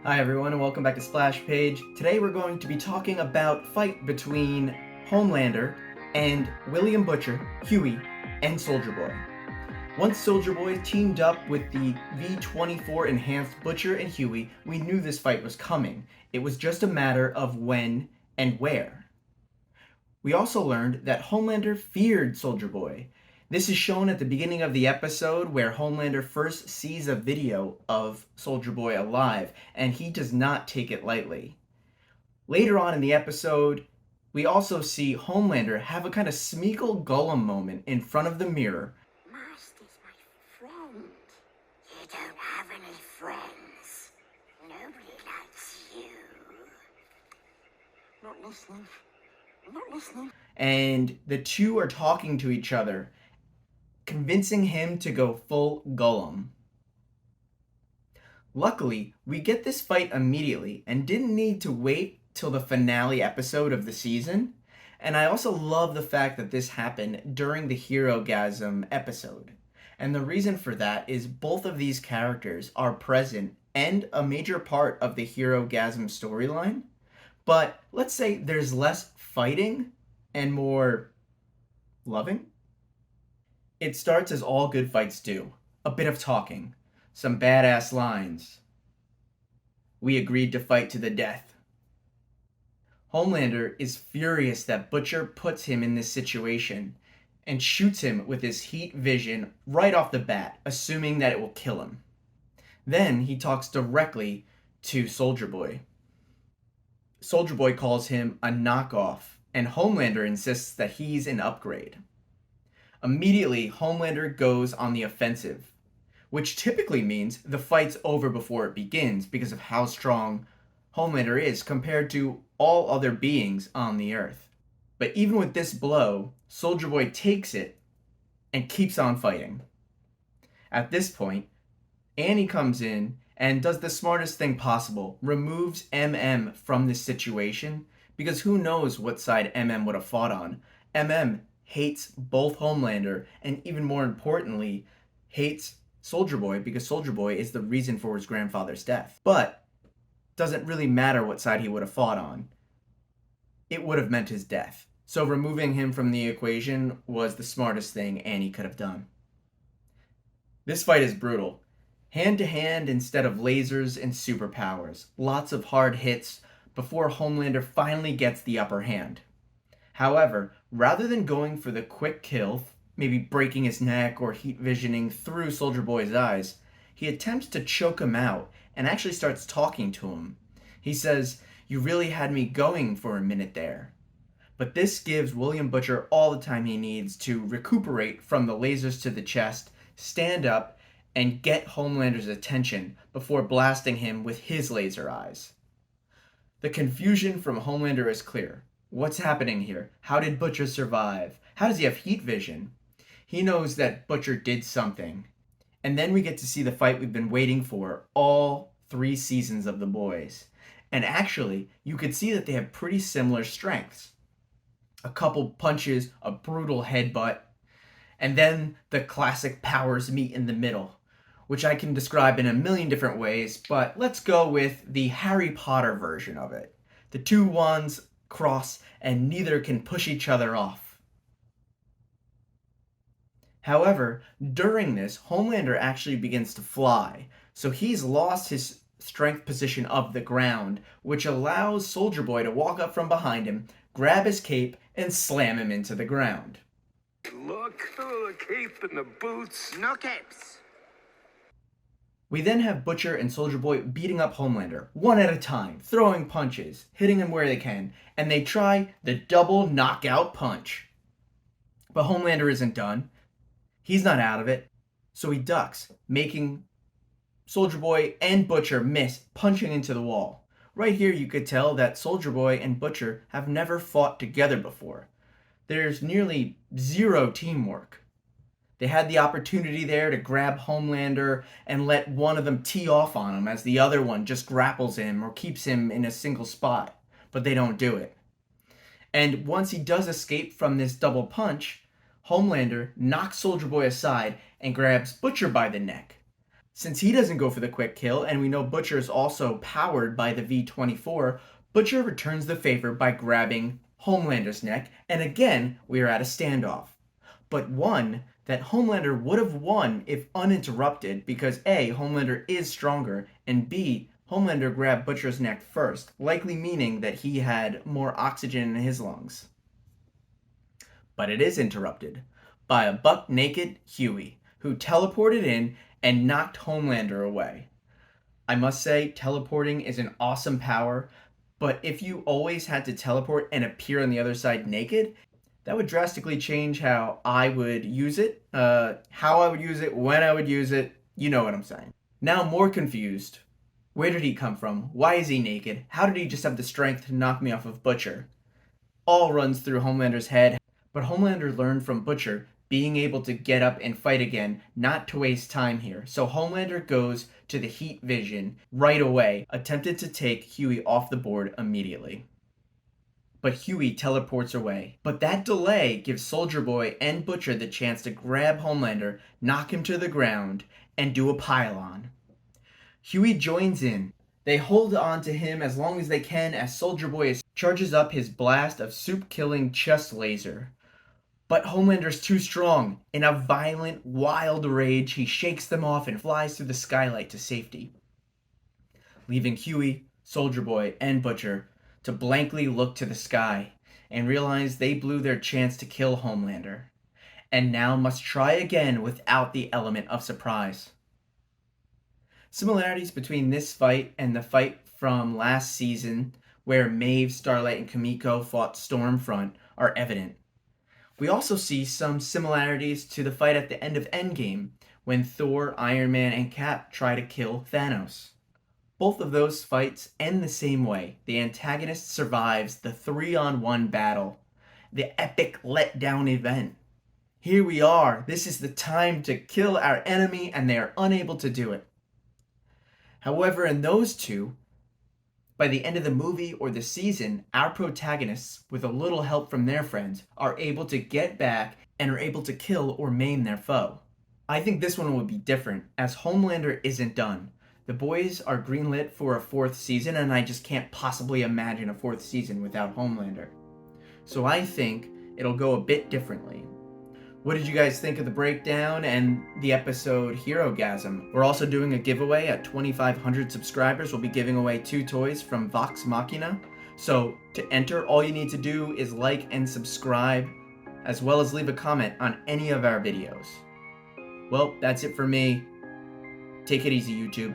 Hi everyone and welcome back to Splash Page. Today we're going to be talking about fight between Homelander and William Butcher, Hughie, and Soldier Boy. Once Soldier Boy teamed up with the V-24 enhanced Butcher and Hughie, we knew this fight was coming. It was just a matter of when and where. We also learned that Homelander feared Soldier Boy. This is shown at the beginning of the episode where Homelander first sees a video of Soldier Boy alive, and he does not take it lightly. Later on in the episode, we also see Homelander have a kind of Smeagol Gollum moment in front of the mirror. Master's my friend. You don't have any friends. Nobody likes you. Not listening. Not listening. And the two are talking to each other, convincing him to go full Gollum. Luckily, we get this fight immediately and didn't need to wait till the finale episode of the season. And I also love the fact that this happened during the Herogasm episode. And the reason for that is both of these characters are present and a major part of the Herogasm storyline. But let's say there's less fighting and more loving. It starts as all good fights do. A bit of talking. Some badass lines. We agreed to fight to the death. Homelander is furious that Butcher puts him in this situation and shoots him with his heat vision right off the bat, assuming that it will kill him. Then he talks directly to Soldier Boy. Soldier Boy calls him a knockoff, and Homelander insists that he's an upgrade. Immediately, Homelander goes on the offensive, which typically means the fight's over before it begins because of how strong Homelander is compared to all other beings on the Earth. But even with this blow, Soldier Boy takes it and keeps on fighting. At this point, Annie comes in and does the smartest thing possible, removes MM from this situation, because who knows what side MM would have fought on. MM hates both Homelander and, even more importantly, hates Soldier Boy because Soldier Boy is the reason for his grandfather's death. But doesn't really matter what side he would have fought on. It would have meant his death. So removing him from the equation was the smartest thing Annie could have done. This fight is brutal. Hand to hand instead of lasers and superpowers. Lots of hard hits before Homelander finally gets the upper hand. However, rather than going for the quick kill, maybe breaking his neck or heat visioning through Soldier Boy's eyes, he attempts to choke him out and actually starts talking to him. He says, "You really had me going for a minute there." But this gives William Butcher all the time he needs to recuperate from the lasers to the chest, stand up, and get Homelander's attention before blasting him with his laser eyes. The confusion from Homelander is clear. What's happening here? How did Butcher survive? How does he have heat vision? He knows that Butcher did something. And then we get to see the fight we've been waiting for all 3 seasons of The Boys. And actually, you could see that they have pretty similar strengths. A couple punches, a brutal headbutt, and then the classic powers meet in the middle, which I can describe in a million different ways, but let's go with the Harry Potter version of it. The two wands cross and neither can push each other off. However, during this, Homelander actually begins to fly, so he's lost his strength position of the ground, which allows Soldier Boy to walk up from behind him, grab his cape, and slam him into the ground. Look, the cape and the boots. No capes. We then have Butcher and Soldier Boy beating up Homelander, one at a time, throwing punches, hitting him where they can, and they try the double knockout punch. But Homelander isn't done. He's not out of it, so he ducks, making Soldier Boy and Butcher miss, punching into the wall. Right here you could tell that Soldier Boy and Butcher have never fought together before. There's nearly zero teamwork. They had the opportunity there to grab Homelander and let one of them tee off on him as the other one just grapples him or keeps him in a single spot, but they don't do it. And once he does escape from this double punch, Homelander knocks Soldier Boy aside and grabs Butcher by the neck. Since he doesn't go for the quick kill, and we know Butcher is also powered by the V-24, Butcher returns the favor by grabbing Homelander's neck, and again, we are at a standoff. But one that Homelander would have won if uninterrupted because A, Homelander is stronger, and B, Homelander grabbed Butcher's neck first, likely meaning that he had more oxygen in his lungs. But it is interrupted by a buck-naked Hughie, who teleported in and knocked Homelander away. I must say, teleporting is an awesome power, but if you always had to teleport and appear on the other side naked, that would drastically change how I would use it, how I would use it, when I would use it, you know what I'm saying. Now I'm more confused. Where did he come from? Why is he naked? How did he just have the strength to knock me off of Butcher? All runs through Homelander's head, but Homelander learned from Butcher being able to get up and fight again, not to waste time here. So Homelander goes to the heat vision right away, attempted to take Hughie off the board immediately. But Hughie teleports away. But that delay gives Soldier Boy and Butcher the chance to grab Homelander, knock him to the ground, and do a pylon. Hughie joins in. They hold on to him as long as they can as Soldier Boy charges up his blast of soup-killing chest laser. But Homelander's too strong. In a violent, wild rage, he shakes them off and flies through the skylight to safety, leaving Hughie, Soldier Boy, and Butcher to blankly look to the sky and realize they blew their chance to kill Homelander, and now must try again without the element of surprise. Similarities between this fight and the fight from last season, where Maeve, Starlight, and Kimiko fought Stormfront, are evident. We also see some similarities to the fight at the end of Endgame, when Thor, Iron Man, and Cap try to kill Thanos. Both of those fights end the same way. The antagonist survives the 3-on-1 battle, the epic letdown event. Here we are. This is the time to kill our enemy, and they are unable to do it. However, in those two, by the end of the movie or the season, our protagonists, with a little help from their friends, are able to get back and are able to kill or maim their foe. I think this one will be different, as Homelander isn't done. The boys are greenlit for a 4th season, and I just can't possibly imagine a 4th season without Homelander. So I think it'll go a bit differently. What did you guys think of the breakdown and the episode Herogasm? We're also doing a giveaway at 2,500 subscribers. We'll be giving away 2 toys from Vox Machina. So to enter, all you need to do is like and subscribe, as well as leave a comment on any of our videos. Well, that's it for me. Take it easy, YouTube.